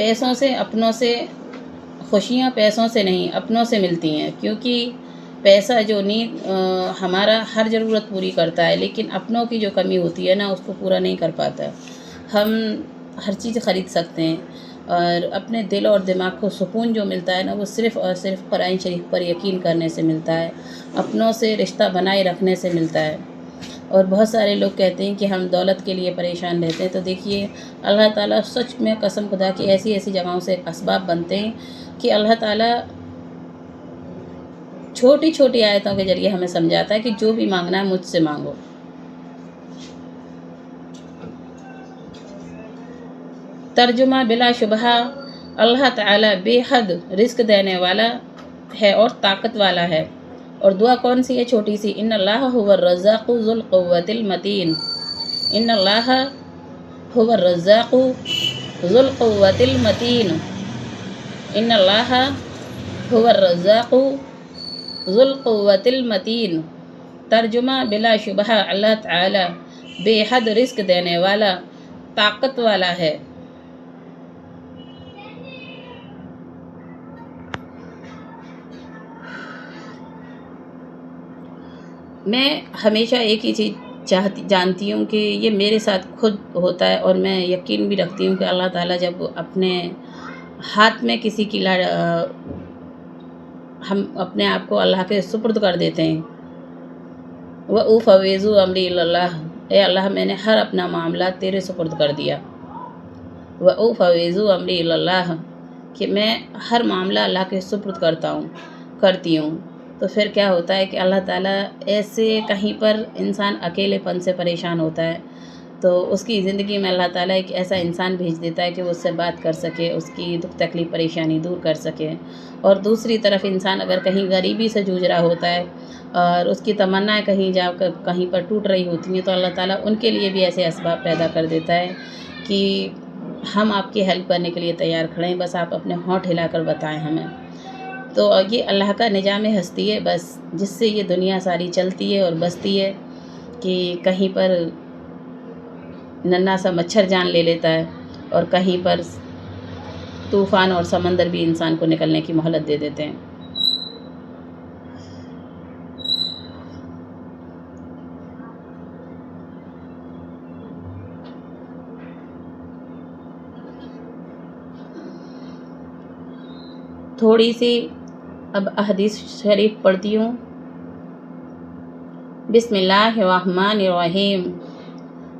پیسوں سے اپنوں سے خوشیاں پیسوں سے نہیں اپنوں سے ملتی ہیں، کیونکہ پیسہ جو نہیں ہمارا ہر ضرورت پوری کرتا ہے، لیکن اپنوں کی جو کمی ہوتی ہے نا اس کو پورا نہیں کر پاتا۔ ہم ہر چیز خرید سکتے ہیں، اور اپنے دل اور دماغ کو سکون جو ملتا ہے نا وہ صرف اور صرف قرآن شریف پر یقین کرنے سے ملتا ہے، اپنوں سے رشتہ بنائے رکھنے سے ملتا ہے۔ اور بہت سارے لوگ کہتے ہیں کہ ہم دولت کے لیے پریشان رہتے ہیں، تو دیکھیے اللہ تعالیٰ سچ میں قسم خدا کی ایسی ایسی جگہوں سے اسباب بنتے ہیں کہ اللہ تعالیٰ چھوٹی چھوٹی آیتوں کے ذریعے ہمیں سمجھاتا ہے کہ جو بھی مانگنا ہے مجھ سے مانگو۔ ترجمہ بلا شبہ اللہ تعالیٰ بے حد رزق دینے والا ہے اور طاقت والا ہے۔ اور دعا کون سی ہے چھوٹی سی؟ ان اللہ هو الرزاق ذو القوۃ المتین، ان اللہ هو الرزاق ذو القوۃ المتین، ان اللہ هو الرزاق ذو القوۃ المتین۔ ترجمہ بلا شبہ اللہ تعالی بے حد رزق دینے والا طاقت والا ہے۔ میں ہمیشہ ایک ہی چیز جانتی ہوں کہ یہ میرے ساتھ خود ہوتا ہے، اور میں یقین بھی رکھتی ہوں کہ اللہ تعالیٰ جب اپنے ہاتھ میں کسی کی ہم اپنے آپ کو اللہ کے سپرد کر دیتے ہیں، وَأُفَوِّضُ أَمْرِي إِلَى اللَّهِ، اے اللہ میں نے ہر اپنا معاملہ تیرے سپرد کر دیا، وَأُفَوِّضُ أَمْرِي إِلَى اللَّهِ، کہ میں ہر معاملہ اللہ کے سپرد کرتی ہوں۔ تو پھر کیا ہوتا ہے کہ اللہ تعالیٰ ایسے کہیں پر انسان اکیلے پن سے پریشان ہوتا ہے تو اس کی زندگی میں اللہ تعالیٰ ایک ایسا انسان بھیج دیتا ہے کہ وہ اس سے بات کر سکے، اس کی دکھ تکلیف پریشانی دور کر سکے۔ اور دوسری طرف انسان اگر کہیں غریبی سے جوجھ رہا ہوتا ہے اور اس کی تمنائیں کہیں جا کر کہیں پر ٹوٹ رہی ہوتی ہیں، تو اللہ تعالیٰ ان کے لیے بھی ایسے اسباب پیدا کر دیتا ہے کہ ہم آپ کی ہیلپ کرنے کے لیے تیار کھڑے ہیں، بس آپ اپنے ہونٹ ہلا کر بتائیں ہمیں۔ تو یہ اللہ کا نظام ہستی ہے بس، جس سے یہ دنیا ساری چلتی ہے اور بستی ہے، کہ کہیں پر ننھا سا مچھر جان لے لیتا ہے اور کہیں پر طوفان اور سمندر بھی انسان کو نکلنے کی مہلت دے دیتے ہیں۔ تھوڑی سی اب احادیث شریف پڑھتی ہوں۔ بسم اللہ الرحمن الرحیم۔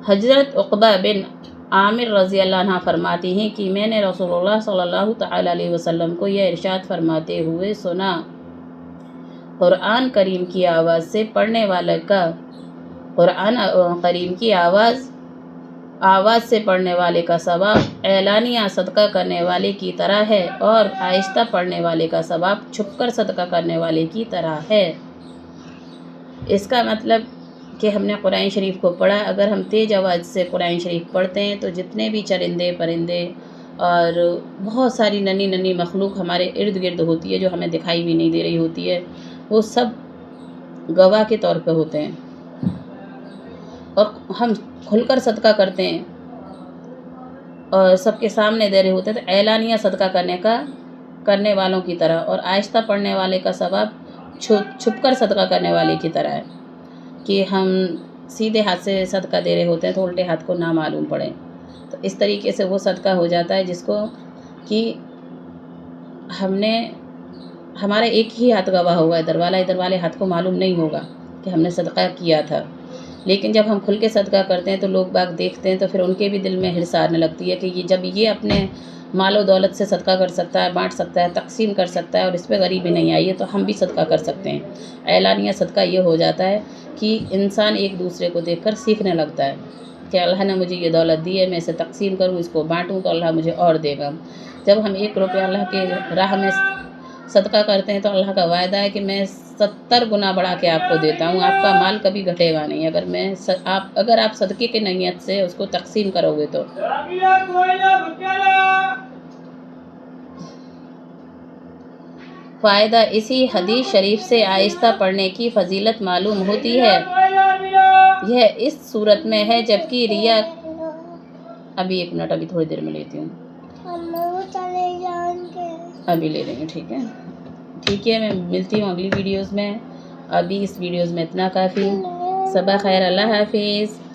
حضرت عقبہ بن عامر رضی اللہ عنہ فرماتی ہیں کہ میں نے رسول اللہ صلی اللہ تعالیٰ علیہ وسلم کو یہ ارشاد فرماتے ہوئے سنا، قرآن کریم کی آواز سے پڑھنے والے کا قرآن کریم کی آواز سے پڑھنے والے کا ثواب اعلانیہ صدقہ کرنے والے کی طرح ہے، اور آہستہ پڑھنے والے کا ثواب چھپ کر صدقہ کرنے والے کی طرح ہے۔ اس کا مطلب کہ ہم نے قرآن شریف کو پڑھا، اگر ہم تیز آواز سے قرآن شریف پڑھتے ہیں تو جتنے بھی چرندے پرندے اور بہت ساری ننھی ننھی مخلوق ہمارے ارد گرد ہوتی ہے جو ہمیں دکھائی بھی نہیں دے رہی ہوتی ہے، وہ سب گواہ کے طور پہ ہوتے ہیں، اور ہم کھل کر صدقہ کرتے ہیں اور سب کے سامنے دے رہے ہوتے ہیں، تو اعلانیہ صدقہ کرنے والوں کی طرح، اور آہستہ پڑھنے والے کا ثواب چھپ کر صدقہ کرنے والے کی طرح ہے، کہ ہم سیدھے ہاتھ سے صدقہ دے رہے ہوتے ہیں تو الٹے ہاتھ کو نہ معلوم پڑے، تو اس طریقے سے وہ صدقہ ہو جاتا ہے جس کو کہ ہمارا ایک ہی ہاتھ گواہ ہوگا، ادھر والے ہاتھ کو معلوم نہیں ہوگا کہ ہم نے صدقہ کیا تھا۔ لیکن جب ہم کھل کے صدقہ کرتے ہیں تو لوگ باغ دیکھتے ہیں تو پھر ان کے بھی دل میں حرص آنے لگتی ہے کہ جب یہ اپنے مال و دولت سے صدقہ کر سکتا ہے، بانٹ سکتا ہے، تقسیم کر سکتا ہے، اور اس پہ غریبی نہیں آئی ہے، تو ہم بھی صدقہ کر سکتے ہیں۔ اعلانیہ صدقہ یہ ہو جاتا ہے کہ انسان ایک دوسرے کو دیکھ کر سیکھنے لگتا ہے کہ اللہ نے مجھے یہ دولت دی ہے، میں اسے تقسیم کروں، اس کو بانٹوں تو اللہ مجھے اور دے گا۔ جب ہم 1 روپیہ اللہ کے راہ میں صدقہ کرتے ہیں تو اللہ کا وعدہ ہے کہ میں 70 گنا بڑھا کے آپ کو دیتا ہوں، آپ کا مال کبھی گھٹے گا نہیں، اگر آپ صدقے کی نیت سے اس کو تقسیم کرو گے تو۔ فائدہ اسی حدیث شریف سے آہستہ پڑھنے کی فضیلت معلوم ہوتی ہے۔ یہ اس صورت میں ہے جبکہ ریا ابھی 1 منٹ ابھی تھوڑی دیر میں لیتی ہوں۔ ابھی لے لیں گے، ٹھیک ہے، ٹھیک ہے، میں ملتی ہوں اگلی ویڈیوز میں، ابھی اس ویڈیوز میں اتنا کافی. صباح خیر، اللہ حافظ.